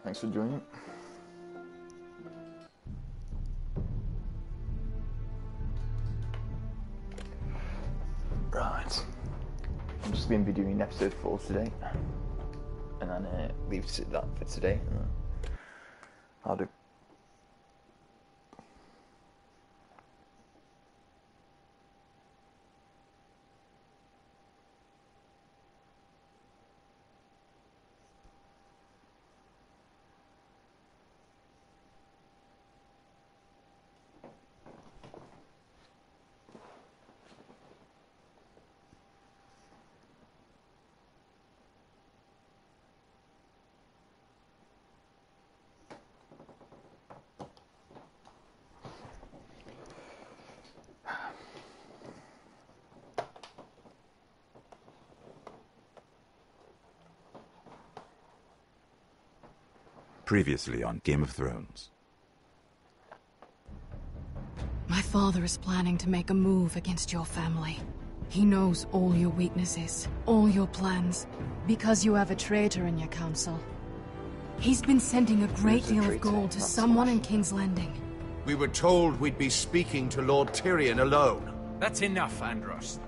Thanks for joining. Right. I'm just going to be doing episode 4 today. And then leave that for today. And then I'll do. Previously on Game of Thrones. My father is planning to make a move against your family. He knows all your weaknesses, all your plans, because you have a traitor in your council. He's been sending a great deal of gold to someone in King's Landing. We were told we'd be speaking to Lord Tyrion alone. That's enough, Andros.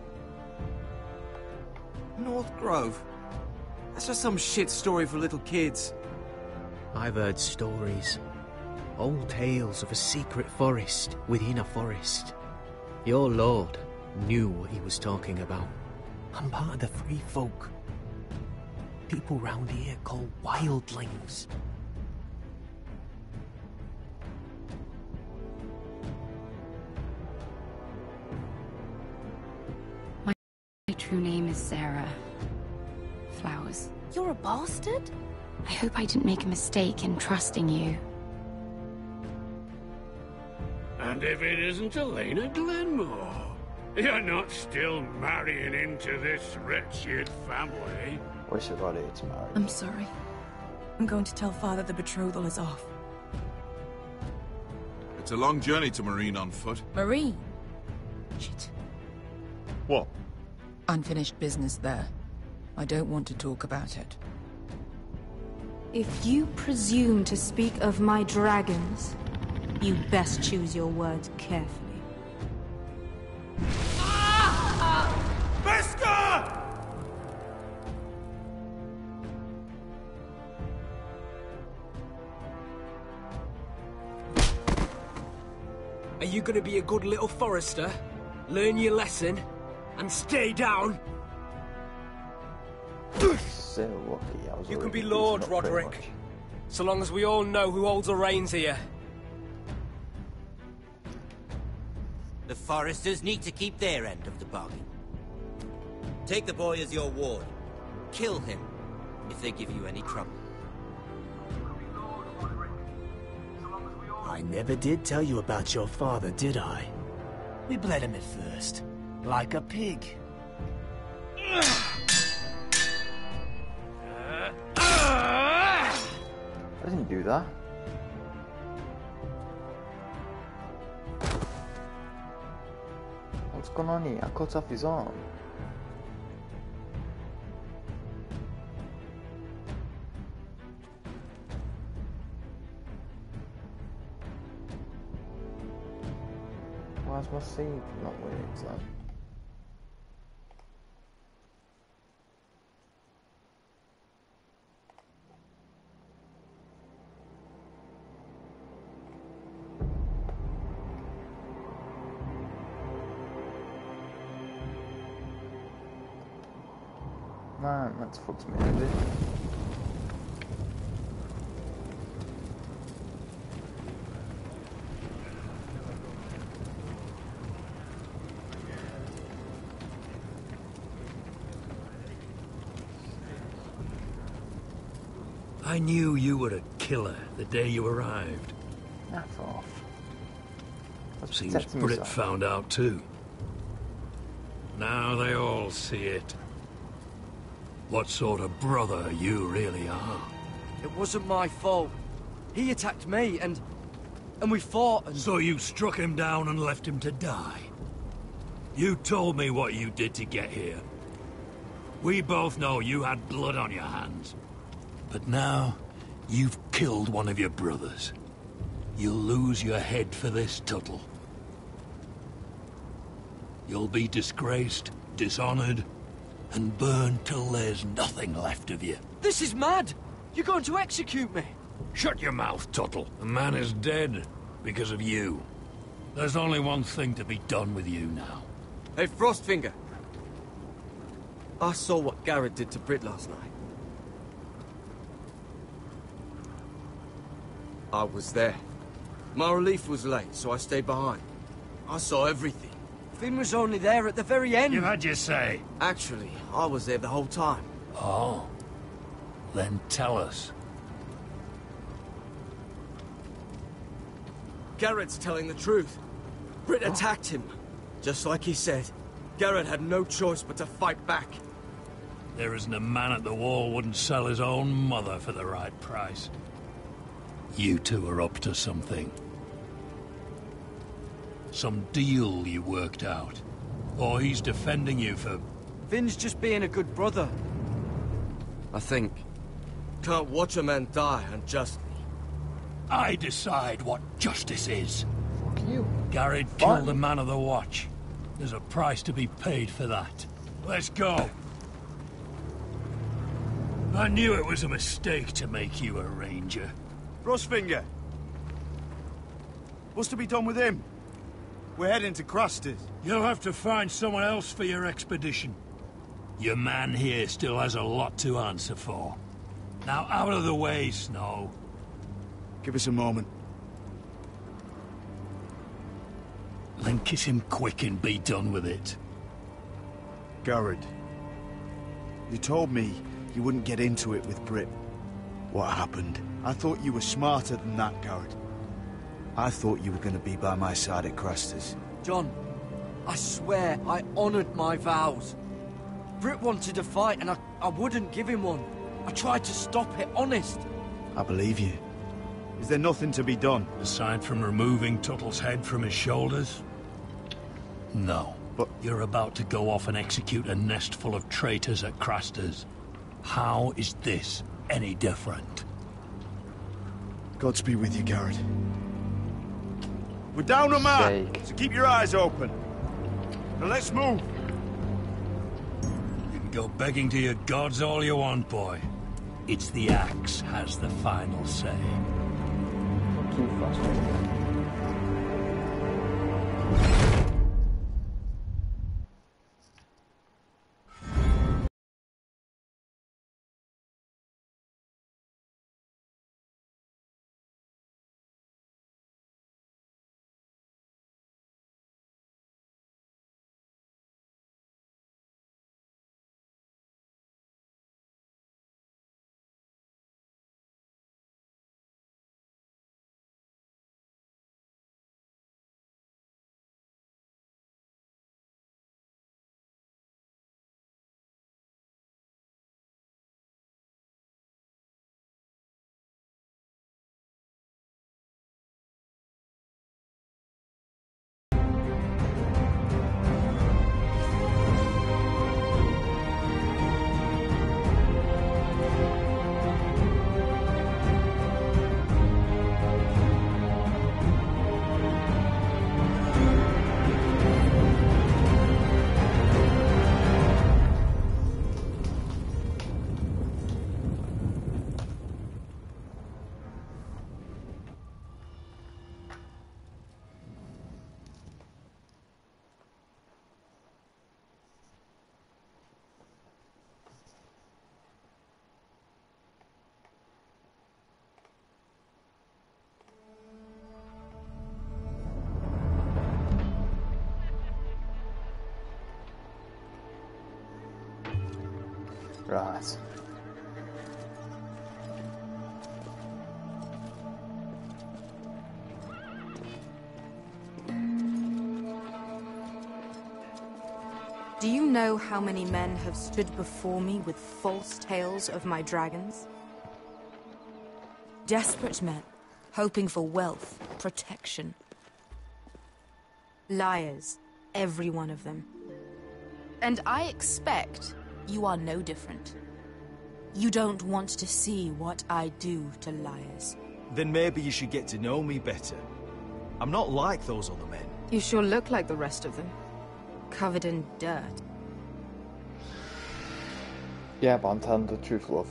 North Grove? That's just some shit story for little kids. I've heard stories. Old tales of a secret forest within a forest. Your lord knew what he was talking about. I'm part of the free folk. People round here call wildlings. My true name is Sarah Flowers. You're a bastard? I hope I didn't make a mistake in trusting you. And if it isn't Elena Glenmore, you're not still marrying into this wretched family. Wish it ready to marry. I'm sorry. I'm going to tell Father the betrothal is off. It's a long journey to Marine on foot. Marine? Shit. What? Unfinished business there. I don't want to talk about it. If you presume to speak of my dragons, you best choose your words carefully. Beskar! Are you gonna be a good little forester? Learn your lesson? And stay down? So lucky. I was You can already be Lord, losing up pretty Roderick. much. So long as we all know who holds the reins here. The Foresters need to keep their end of the bargain. Take the boy as your ward. Kill him if they give you any trouble. I never did tell you about your father, did I? We bled him at first, like a pig. I didn't do that. What's going on here? I cut off his arm. Why's my save not working then? Man, that's fucked me a bit. I knew you were a killer the day you arrived. F off. Seems Brit found out too. Now they all see it. What sort of brother you really are. It wasn't my fault. He attacked me and we fought and... So you struck him down and left him to die? You told me what you did to get here. We both know you had blood on your hands. But now, You've killed one of your brothers. You'll lose your head for this, Tuttle. You'll be disgraced, dishonored, and burned till there's nothing left of you. This is mad! You're going to execute me! Shut your mouth, Tuttle. The man is dead because of you. There's only one thing to be done with you now. Hey, Frostfinger. I saw what Garrett did to Britt last night. I was there. My relief was late, so I stayed behind. I saw everything. Finn was only there at the very end. You had your say. Actually, I was there the whole time. Oh. Then tell us. Garrett's telling the truth. Britt attacked him. Just like he said. Garrett had no choice but to fight back. There isn't a man at the wall wouldn't sell his own mother for the right price. You two are up to something. Some deal you worked out. Or he's defending you for... Finn's just being a good brother. I think. Can't watch a man die unjustly. I decide what justice is. Fuck you. Garrett killed the man of the watch. There's a price to be paid for that. Let's go. I knew it was a mistake to make you a ranger. Frostfinger. What's to be done with him? We're heading to Cruster's. You'll have to find someone else for your expedition. Your man here still has a lot to answer for. Now out of the way, Snow. Give us a moment. Then kiss him quick and be done with it. Garrett. You told me you wouldn't get into it with Britt. What happened? I thought you were smarter than that, Garrett. I thought you were going to be by my side at Cruster's. John, I swear I honored my vows. Britt wanted a fight and I wouldn't give him one. I tried to stop it, honest. I believe you. Is there nothing to be done? Aside from removing Tuttle's head from his shoulders? No. But you're about to go off and execute a nest full of traitors at Craster's. How is this any different? Godspeed with you, Garrett. We're down a man, so keep your eyes open. Now let's move. You can go begging to your gods all you want, boy. It's the axe has the final say. Fuck you, Frostfinger. Right. Do you know how many men have stood before me with false tales of my dragons? Desperate men, hoping for wealth, protection. Liars, every one of them. And I expect you are no different. You don't want to see what I do to liars. Then maybe you should get to know me better. I'm not like those other men. You sure look like the rest of them. Covered in dirt. Yeah, but I'm telling the truth, love.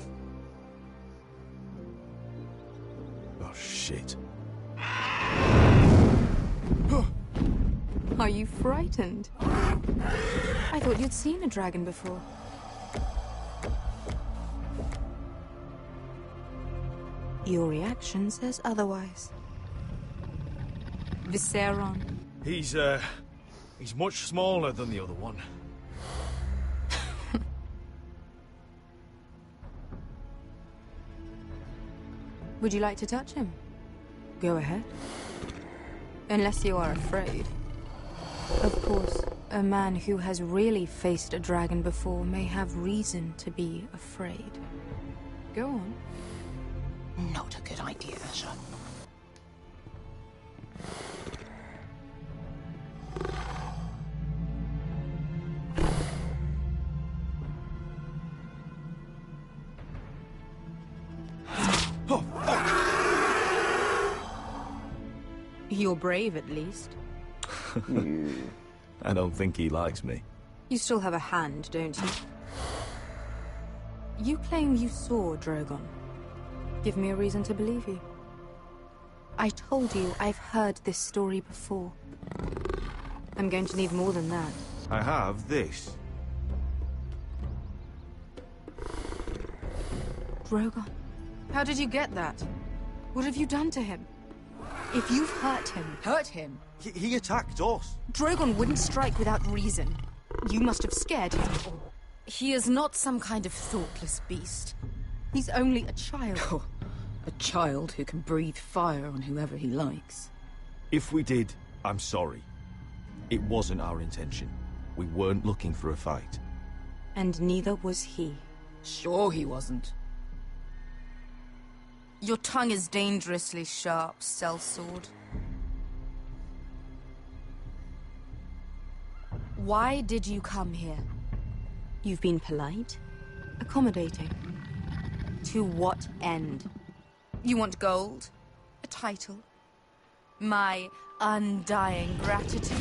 Oh, shit. Are you frightened? I thought you'd seen a dragon before. Your reaction says otherwise. Visceron. He's much smaller than the other one. Would you like to touch him? Go ahead. Unless you are afraid. Of course, a man who has really faced a dragon before may have reason to be afraid. Go on. Not a good idea, Asher. You're brave, at least. I don't think he likes me. You still have a hand, don't you? You claim you saw Drogon. Give me a reason to believe you. I told you I've heard this story before. I'm going to need more than that. I have this. Drogon? How did you get that? What have you done to him? If you've hurt him... Hurt him? He attacked us. Drogon wouldn't strike without reason. You must have scared him. He is not some kind of thoughtless beast. He's only a child. Oh, a child who can breathe fire on whoever he likes. If we did, I'm sorry. It wasn't our intention. We weren't looking for a fight. And neither was he. Sure he wasn't. Your tongue is dangerously sharp, sellsword. Why did you come here? You've been polite, accommodating. To what end? You want gold? A title? My undying gratitude?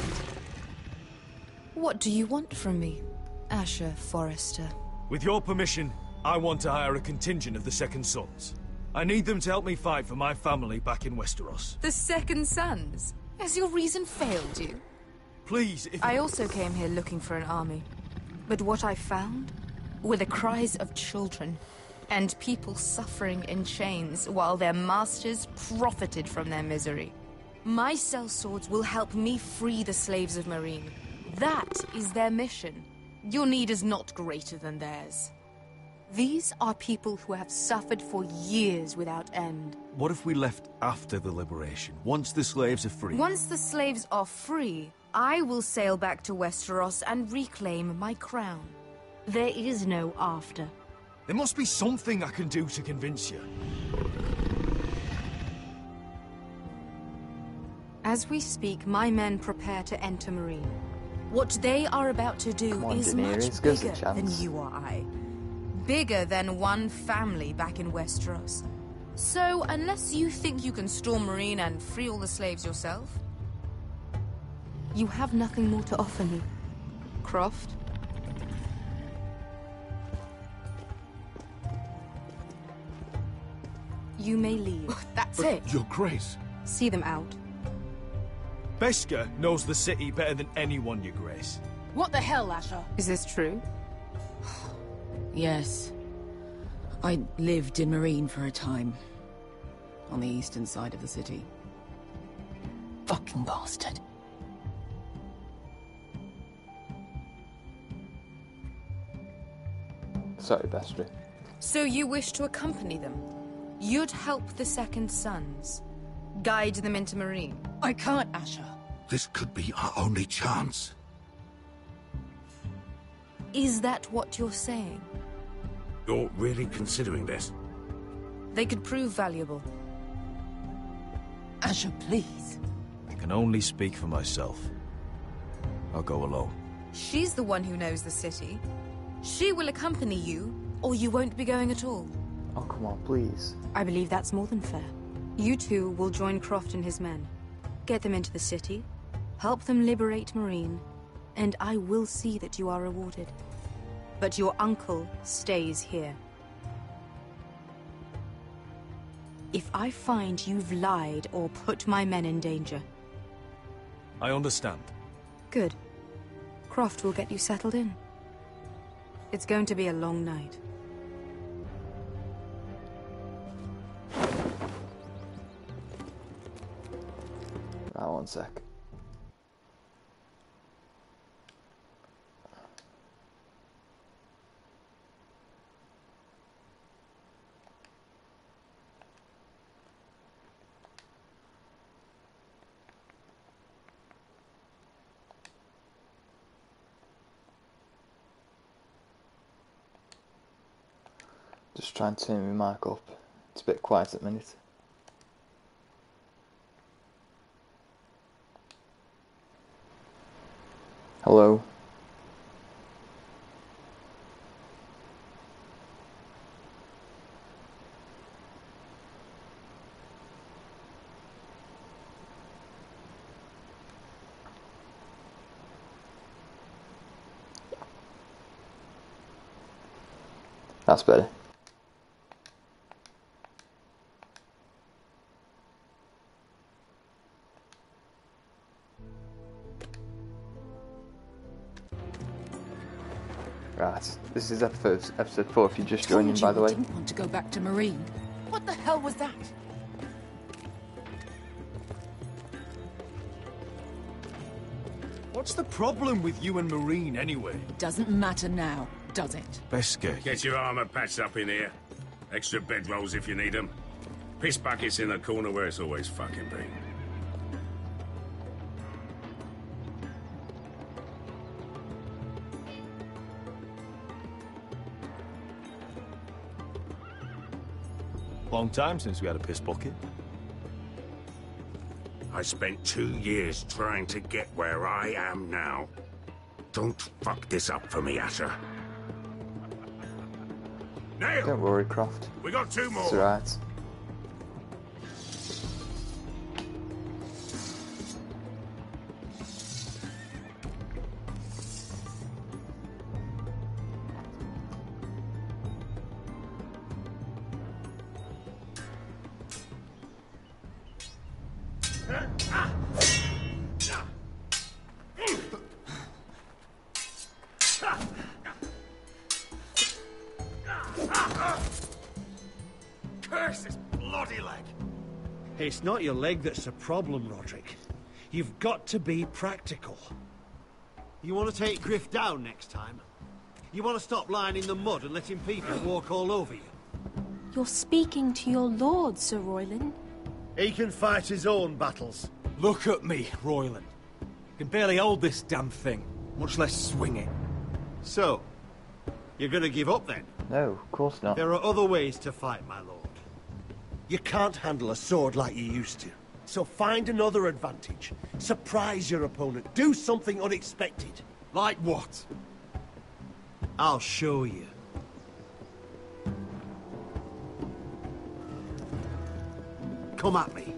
What do you want from me, Asher Forrester? With your permission, I want to hire a contingent of the Second Sons. I need them to help me fight for my family back in Westeros. The Second Sons? Has your reason failed you? Please, if... I also came here looking for an army. But what I found were the cries of children and people suffering in chains while their masters profited from their misery. My sellswords will help me free the slaves of Meereen. That is their mission. Your need is not greater than theirs. These are people who have suffered for years without end. What if we left after the liberation, once the slaves are free? Once the slaves are free, I will sail back to Westeros and reclaim my crown. There is no after. There must be something I can do to convince you. As we speak, my men prepare to enter Meereen. What they are about to do is much bigger than you or I. Bigger than one family back in Westeros. So, unless you think you can storm Meereen and free all the slaves yourself, you have nothing more to offer me, Croft. You may leave. That's it. Your Grace. See them out. Beskha knows the city better than anyone, Your Grace. What the hell, Asher? Is this true? Yes. I lived in Meereen for a time. On the eastern side of the city. Fucking bastard. Sorry, Bastry. So you wish to accompany them? You'd help the Second Sons? Guide them into Meereen? I can't, Asher. This could be our only chance. Is that what you're saying? You're really considering this? They could prove valuable. Asher, please. I can only speak for myself. I'll go alone. She's the one who knows the city. She will accompany you, or you won't be going at all. Oh, come on, please. I believe that's more than fair. You two will join Croft and his men. Get them into the city, help them liberate Marine, and I will see that you are rewarded. But your uncle stays here. If I find you've lied or put my men in danger... I understand. Good. Croft will get you settled in. It's going to be a long night. Right, one sec. Just trying to turn my mic up. It's a bit quiet at the minute. Hello. That's better. Right, this is episode 4 if you're just joining, by the way. I didn't want to go back to Marine. What the hell was that? What's the problem with you and Marine, anyway? It doesn't matter now, does it? Beske. Get your armor patched up in here. Extra bedrolls if you need them. Piss buckets in the corner where it's always fucking been. Long time since we had a piss bucket. I spent 2 years trying to get where I am now. Don't fuck this up for me, Asher. Nail! Don't worry, Croft. We got 2 more. It's alright. Curse this bloody leg! It's not your leg that's the problem, Roderick. You've got to be practical. You want to take Griff down next time? You want to stop lying in the mud and letting people walk all over you? You're speaking to your lord, Sir Royland. He can fight his own battles. Look at me, Royland. Can barely hold this damn thing, much less swing it. So, you're going to give up then? No, of course not. There are other ways to fight, my lord. You can't handle a sword like you used to. So find another advantage. Surprise your opponent. Do something unexpected. Like what? I'll show you. Come at me.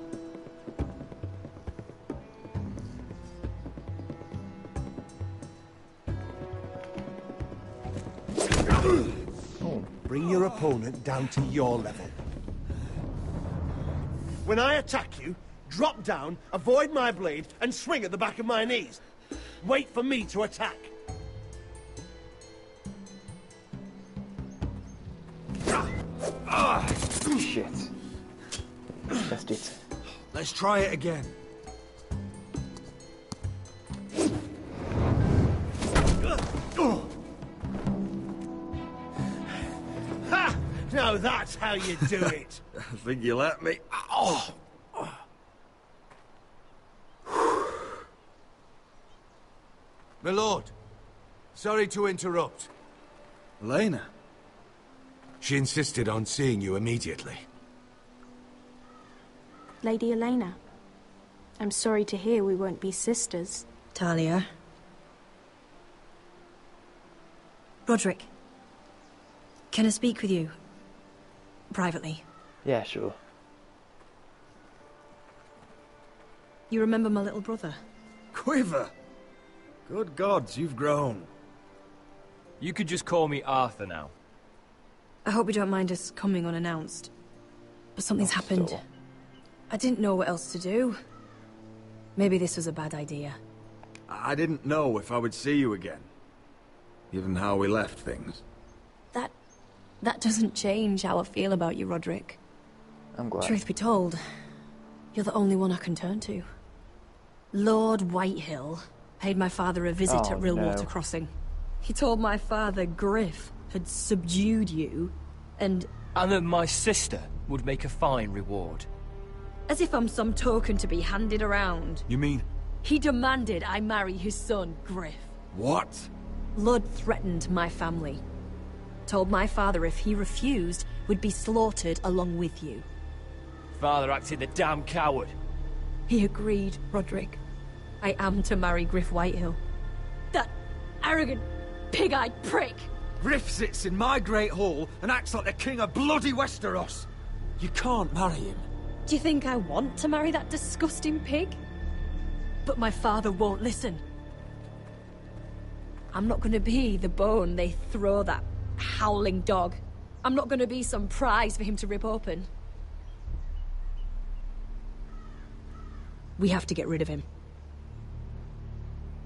Bring your opponent down to your level. When I attack you, drop down, avoid my blade, and swing at the back of my knees. Wait for me to attack. Shit. Missed it. Let's try it again. Ha! Now that's how you do it. I think you let me. Oh. My lord, sorry to interrupt. Elena? She insisted on seeing you immediately. Lady Elena, I'm sorry to hear we won't be sisters. Talia. Roderick. Can I speak with you? Privately? Yeah, sure. You remember my little brother? Quiver! Good gods, you've grown. You could just call me Arthur now. I hope you don't mind us coming unannounced. But something's happened. I didn't know what else to do. Maybe this was a bad idea. I didn't know if I would see you again. Given how we left things. That doesn't change how I feel about you, Roderick. I'm glad. Truth be told, you're the only one I can turn to. Lord Whitehill paid my father a visit at Rillwater Crossing. He told my father Griff had subdued you, and that my sister would make a fine reward. as if I'm some token to be handed around. You mean? He demanded I marry his son, Griff. What? Lord threatened my family. Told my father if he refused, we'd be slaughtered along with you. Father acted the damn coward. He agreed, Roderick. I am to marry Griff Whitehill. That arrogant, pig-eyed prick! Griff sits in my great hall and acts like the king of bloody Westeros. You can't marry him. Do you think I want to marry that disgusting pig? But my father won't listen. I'm not gonna be the bone they throw that howling dog. I'm not gonna be some prize for him to rip open. We have to get rid of him.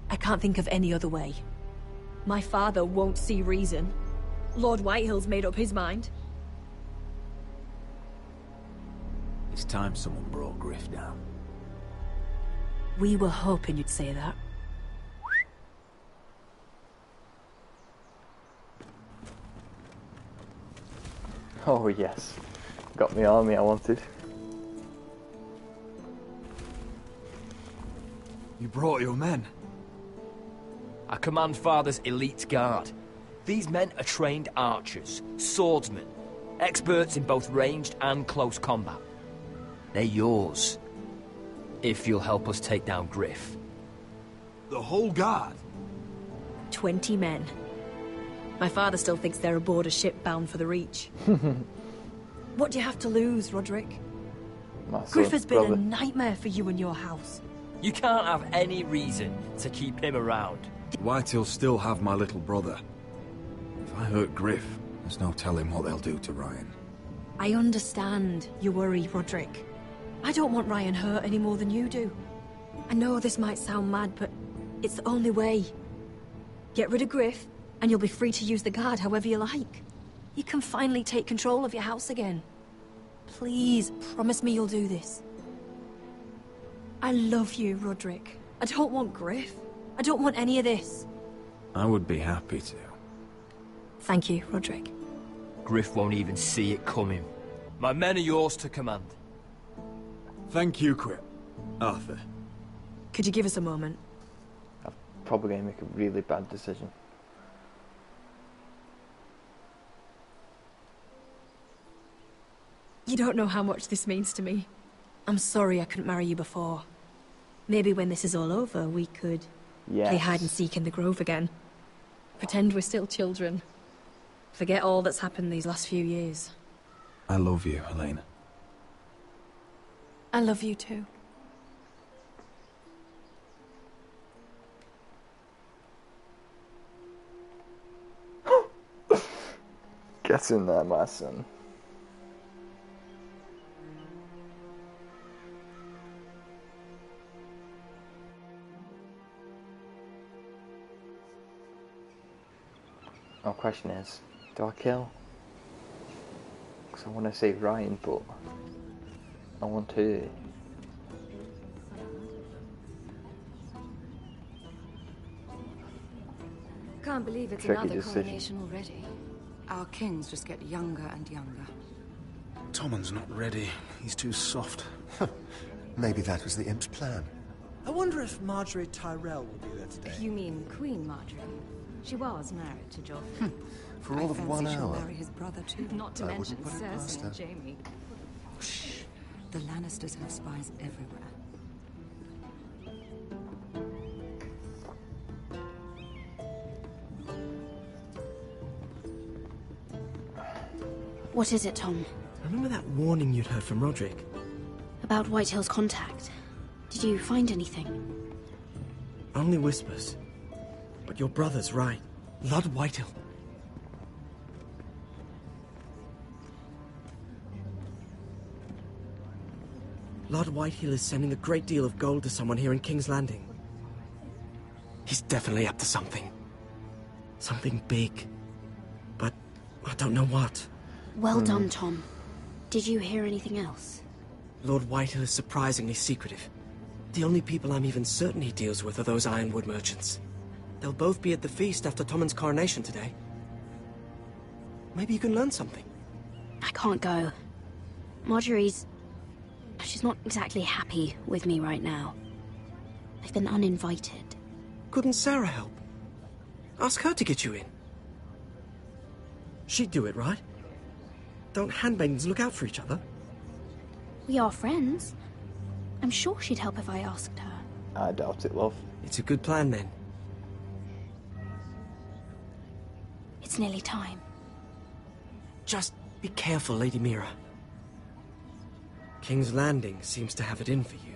I can't think of any other way. My father won't see reason. Lord Whitehill's made up his mind. It's time someone brought Griff down. We were hoping you'd say that. Oh yes, got the army I wanted. You brought your men? I command Father's elite guard. These men are trained archers, swordsmen, experts in both ranged and close combat. They're yours, if you'll help us take down Griff. The whole guard? 20 men. My father still thinks they're aboard a ship bound for the Reach. What do you have to lose, Roderick? Griff has been a nightmare for you and your house. You can't have any reason to keep him around. Whitehill'll still have my little brother. If I hurt Griff, there's no telling what they'll do to Ryan. I understand your worry, Roderick. I don't want Ryan hurt any more than you do. I know this might sound mad, but it's the only way. Get rid of Griff, and you'll be free to use the guard however you like. You can finally take control of your house again. Please, promise me you'll do this. I love you, Roderick. I don't want Griff. I don't want any of this. I would be happy to. Thank you, Roderick. Griff won't even see it coming. My men are yours to command. Thank you, Quip. Arthur. Could you give us a moment? I'm probably going to make a really bad decision. You don't know how much this means to me. I'm sorry I couldn't marry you before. Maybe when this is all over, we could play hide and seek in the Grove again. Pretend we're still children. Forget all that's happened these last few years. I love you, Helena. I love you too. Get in there, my son. My question is, do I kill? Because I want to save Ryan, but I want to. Can't believe it's Tricky another decision. coronation already. Our kings just get younger and younger. Tommen's not ready. He's too soft. Maybe that was the imp's plan. I wonder if Marjorie Tyrell will be there today. You mean Queen Marjorie? She was married to Joffrey. For all of 1 she'll hour. marry his brother too. Not to I mention wouldn't put it past Cersei her. and Jaime. Shh. The Lannisters have spies everywhere. What is it, Tom? Remember that warning you'd heard from Roderick? About Whitehill's contact. Did you find anything? Only whispers. But your brother's right. Lord Whitehill. Lord Whitehill is sending a great deal of gold to someone here in King's Landing. He's definitely up to something. Something big. But I don't know what. Well done, Tom. Did you hear anything else? Lord Whitehill is surprisingly secretive. The only people I'm even certain he deals with are those ironwood merchants. They'll both be at the feast after Tommen's coronation today. Maybe you can learn something. I can't go. She's not exactly happy with me right now. I've been uninvited. Couldn't Sarah help? Ask her to get you in. She'd do it, right? Don't handmaidens look out for each other? We are friends. I'm sure she'd help if I asked her. I doubt it, love. It's a good plan, then. It's nearly time. Just be careful, Lady Mira. King's Landing seems to have it in for you.